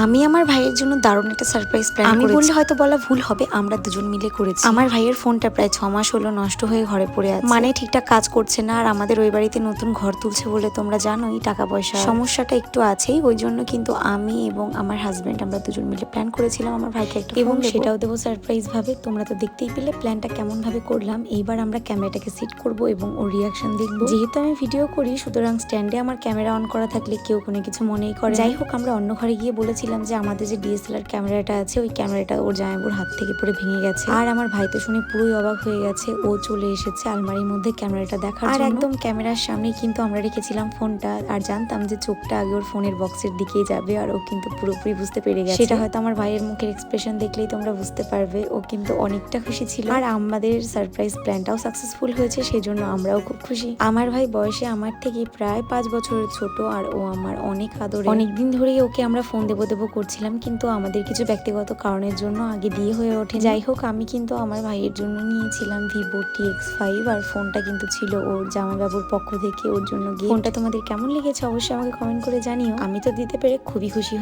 আমি আমার ভাইয়ের জন্য দারুণ একটা সারপ্রাইজ প্ল্যান করেছি। আমি বললে হয়তো বলা ভুল হবে, আমরা দুজন মিলে করেছি। আমার ভাইয়ের ফোনটা প্রায় 6 মাস হলো নষ্ট হয়ে ঘরে পড়ে আছে, মানে ঠিকঠাক কাজ করছে না। আর আমাদের ওই বাড়িতে নতুন ঘর তুলছে বলে তোমরা জানোই টাকা পয়সা সমস্যাটা একটু আছেই। ওই জন্য কিন্তু আমি এবং আমার হাজবেন্ড আমরা দুজন মিলে প্ল্যান করেছিলাম আমার ভাইকে একটা এবং সেটাও দেবো সারপ্রাইজ ভাবে। তোমরা তো দেখতেই পেলে প্ল্যানটা কেমন ভাবে করলাম। এইবার আমরা ক্যামেরাটাকে সেট করব এবং ওর রিয়াকশন দেখবো। যেহেতু আমি ভিডিও করি, সুতরাং স্ট্যান্ডে আমার ক্যামেরা অন করা থাকলে কেউ কোনো কিছু মনেই করে। যাই হোক, আমরা অন্য ঘরে গিয়ে বলেছিলাম যে আমাদের যে ডিএসএলআর ক্যামেরাটা আছে, ওই ক্যামেরাটা ওর জামাইবুর হাত থেকে পড়ে ভেঙে গেছে। আর আমার ভাই তো শুনে পুরোই অবাক হয়ে গেছে। ও চলে এসেছে আলমারির মধ্যে ক্যামেরাটা দেখার জন্য। আর একদম ক্যামেরার সামনে কিন্তু আমরা রেখেছিলাম ফোনটা। আর জানতাম যে চোখটা আগে ওর ফোনের বক্সের দিকেই যাবে, আর ও কিন্তু পুরোপুরি বুঝতে পেরে গেছে। সেটা হয়তো আমার ভাইয়ের মুখের এক্সপ্রেশন দেখলেই তোমরা বুঝতে পারবে। ও কিন্তু অনেকটা খুশি ছিল। আর আমাদের সারপ্রাইজ প্ল্যানটাও সাকসেসফুল হয়েছে, সেই জন্য আমরাও খুব খুশি। আমার ভাই বয়সে আমার থেকে প্রায় 5 বছরের ছোট, আর ও আমার অনেক আদরে। অনেকদিন ধরেই ওকে আমরা ফোন দেবো করছিলাম, কিন্তু আমাদের কিছু ব্যক্তিগত কারণের জন্য আগে দিয়ে হয়ে ওঠে। যাই হোক, আমি কিন্তু আমার ভাইয়ের জন্য নিয়েছিলাম ভিভো TX5, আর ফোনটা কিন্তু ছিল ওর জামাইবাবুর পক্ষ থেকে ওর জন্য গিফট। ফোনটা তোমাদের কেমন লেগেছে অবশ্যই আমাকে কমেন্ট করে জানিও। আমি তো দিতে পেরে খুবই খুশি হই।